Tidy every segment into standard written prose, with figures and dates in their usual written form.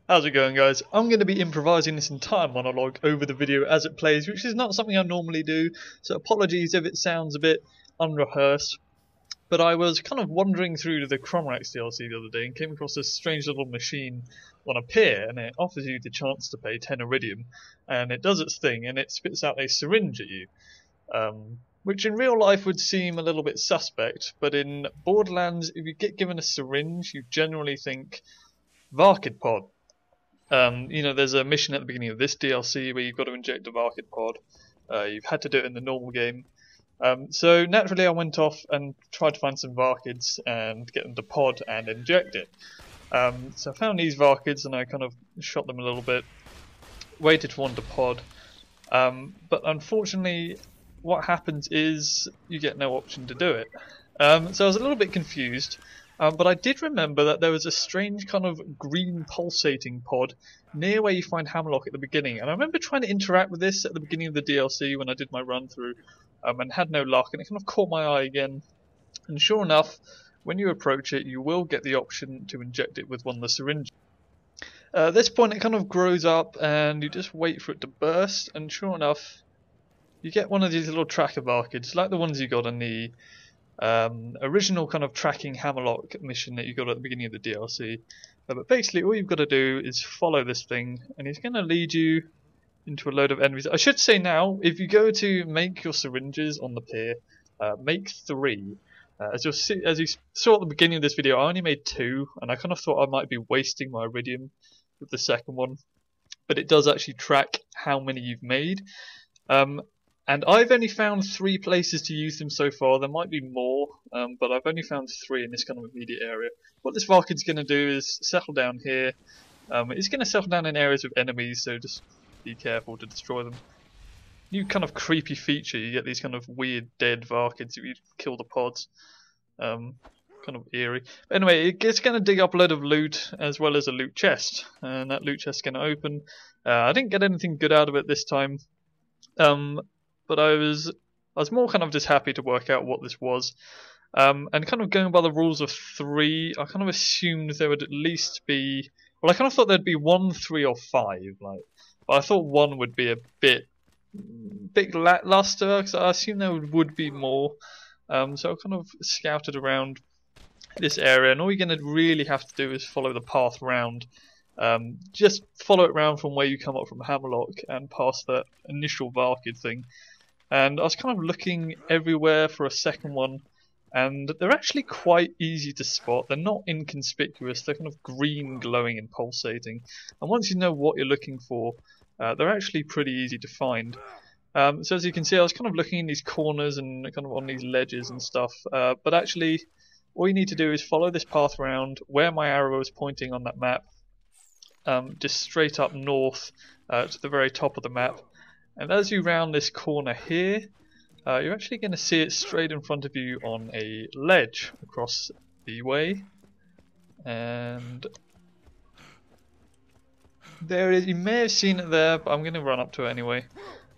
How's it going, guys? I'm going to be improvising this entire monologue over the video as it plays, which is not something I normally do, so apologies if it sounds a bit unrehearsed. But I was kind of wandering through the Crawmerax DLC the other day and came across this strange little machine on a pier, and it offers you the chance to pay 10 iridium, and it does its thing, and it spits out a syringe at you. Which in real life would seem a little bit suspect, but in Borderlands, if you get given a syringe, you generally think Varkid Pod. There's a mission at the beginning of this DLC where you've got to inject a Varkid Pod. You've had to do it in the normal game. So naturally I went off and tried to find some Varkids and get them to pod and inject it. So I found these Varkids and I kind of shot them a little bit, waited for one to pod. But unfortunately what happens is you get no option to do it. So I was a little bit confused. But I did remember that there was a strange kind of green pulsating pod near where you find Hammerlock at the beginning, and I remember trying to interact with this at the beginning of the DLC when I did my run through, and had no luck, and it kind of caught my eye again. And sure enough, when you approach it, you will get the option to inject it with one of the syringes. At this point it kind of grows up and you just wait for it to burst, and sure enough you get one of these little tracker Varkids, like the ones you got in the original kind of tracking Hammerlock mission that you got at the beginning of the DLC. But basically all you've got to do is follow this thing and it's going to lead you into a load of enemies. I should say now, if you go to make your syringes on the pier, make 3. As you saw at the beginning of this video, I only made 2, and I kind of thought I might be wasting my iridium with the second one, but it does actually track how many you've made. And I've only found 3 places to use them so far. There might be more, but I've only found 3 in this kind of immediate area. What this Varkid's going to do is settle down here. It's going to settle down in areas with enemies, so just be careful to destroy them. New kind of creepy feature, you get these kind of weird dead Varkids if you kill the pods. Kind of eerie. But anyway, it's going to dig up a load of loot as well as a loot chest, and that loot chest is going to open. I didn't get anything good out of it this time. But I was more kind of just happy to work out what this was, and kind of going by the rules of 3, I kind of assumed there would at least be, well, I kind of thought there'd be 1, 3, or 5, but I thought 1 would be a bit lackluster because I assumed there would be more. So I kind of scouted around this area, and all you're going to really have to do is follow the path round. Just follow it round from where you come up from Hammerlock and past that initial Varkid thing. And I was kind of looking everywhere for a second one, and they're actually quite easy to spot. They're not inconspicuous, they're kind of green, glowing and pulsating. And once you know what you're looking for, they're actually pretty easy to find. So as you can see, I was kind of looking in these corners and kind of on these ledges and stuff, but actually all you need to do is follow this path around where my arrow is pointing on that map, just straight up north to the very top of the map. And as you round this corner here, you're actually going to see it straight in front of you on a ledge across the way. And there it is. You may have seen it there, but I'm going to run up to it anyway.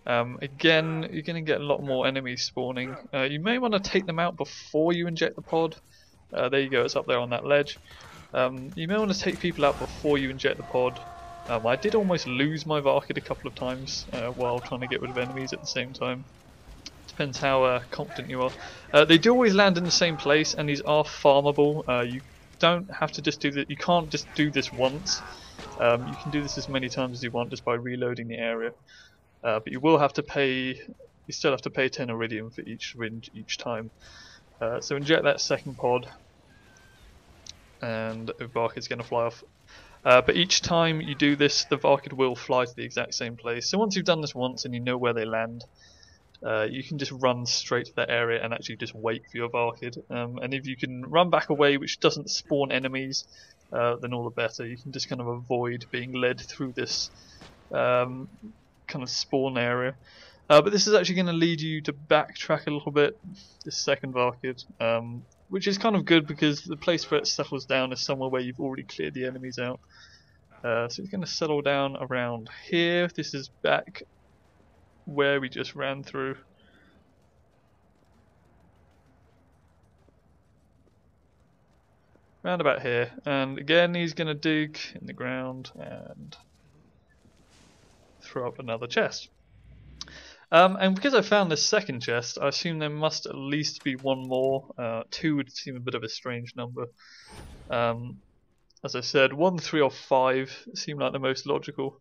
Again, you're going to get a lot more enemies spawning. You may want to take them out before you inject the pod. There you go, it's up there on that ledge. You may want to take people out before you inject the pod. I did almost lose my Varkid a couple of times while trying to get rid of enemies at the same time. Depends how confident you are. They do always land in the same place, and these are farmable. You don't have to just do that. You can't just do this once. You can do this as many times as you want just by reloading the area. But you will have to pay. You still have to pay 10 iridium for each syringe each time. So inject that second pod, and the Varkid's going to fly off. But each time you do this, the Varkid will fly to the exact same place. So once you've done this once and you know where they land, you can just run straight to that area and actually just wait for your Varkid. And if you can run back away, which doesn't spawn enemies, then all the better. You can just kind of avoid being led through this kind of spawn area. But this is actually going to lead you to backtrack a little bit, this second Varkid. Which is kind of good because the place where it settles down is somewhere where you've already cleared the enemies out. So it's going to settle down around here. This is back where we just ran through. round about here, and again he's going to dig in the ground and throw up another chest. And because I found this second chest, I assume there must at least be one more. 2 would seem a bit of a strange number. As I said, 1, 3 or 5 seem like the most logical.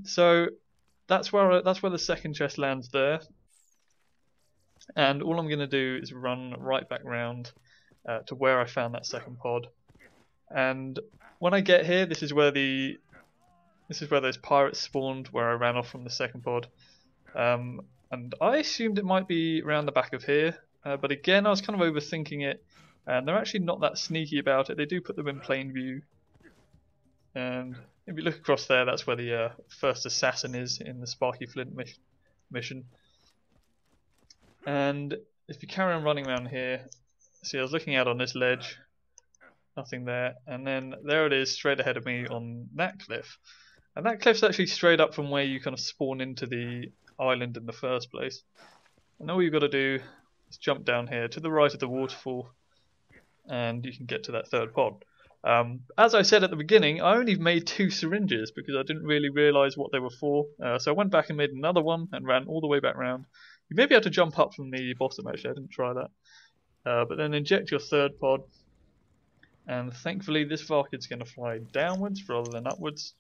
So that's where the second chest lands there. And all I'm going to do is run right back round to where I found that second pod. And when I get here, this is where those pirates spawned, where I ran off from the second pod. And I assumed it might be around the back of here, but again I was kind of overthinking it, and they're actually not that sneaky about it. They do put them in plain view, and if you look across there, that's where the first assassin is in the Sparky Flint mission. And if you carry on running around here, see, I was looking out on this ledge, nothing there, and then there it is straight ahead of me on that cliff. And that cliff's actually straight up from where you kind of spawn into the island in the first place. And all you've got to do is jump down here to the right of the waterfall, and you can get to that third pod. As I said at the beginning, I only made 2 syringes because I didn't really realise what they were for. So I went back and made another one and ran all the way back round. You may be able to jump up from the bottom, actually, I didn't try that. But then inject your third pod, and thankfully this Varkid's going to fly downwards rather than upwards.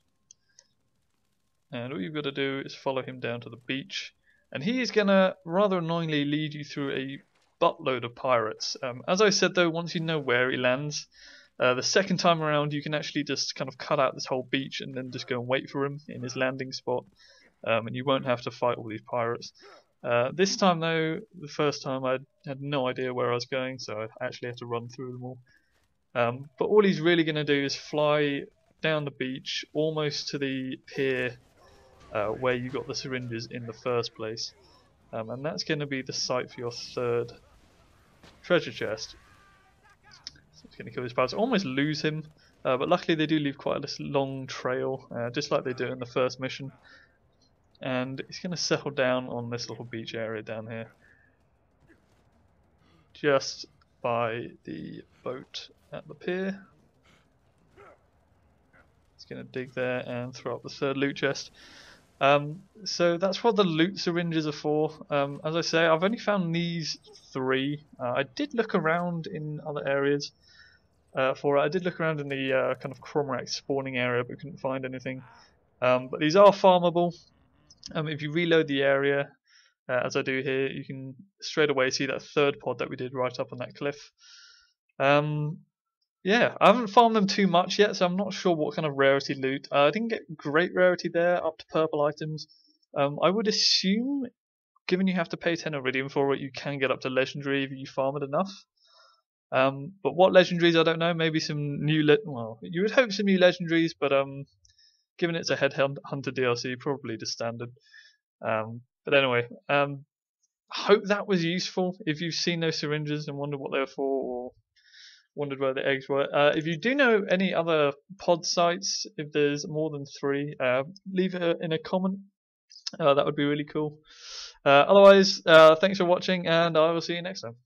And all you've got to do is follow him down to the beach, and he is going to rather annoyingly lead you through a buttload of pirates. As I said though, once you know where he lands, the second time around you can actually just kind of cut out this whole beach and then just go and wait for him in his landing spot, and you won't have to fight all these pirates. This time though, the first time I had no idea where I was going, so I actually had to run through them all. But all he's really going to do is fly down the beach almost to the pier where you got the syringes in the first place, and that's going to be the site for your third treasure chest. So it's going to kill these pirates. Almost lose him, but luckily they do leave quite a long trail, just like they do in the first mission. And he's going to settle down on this little beach area down here, just by the boat at the pier. He's going to dig there and throw up the third loot chest. So that's what the loot syringes are for. As I say, I've only found these 3. I did look around in other areas for it. I did look around in the kind of Crawmerax spawning area, but couldn't find anything. But these are farmable. If you reload the area, as I do here, you can straight away see that third pod that we did right up on that cliff. Yeah, I haven't farmed them too much yet, so I'm not sure what kind of rarity loot. I didn't get great rarity there, up to purple items. I would assume, given you have to pay 10 iridium for it, you can get up to legendary if you farm it enough. But what legendaries, I don't know. Maybe some new, well, you would hope some new legendaries, but given it's a Headhunter DLC, probably just standard. But anyway, I hope that was useful. If you've seen those syringes and wondered what they were for, or wondered where the eggs were, if you do know any other pod sites, if there's more than 3, leave it in a comment. That would be really cool. Otherwise, thanks for watching, and I will see you next time.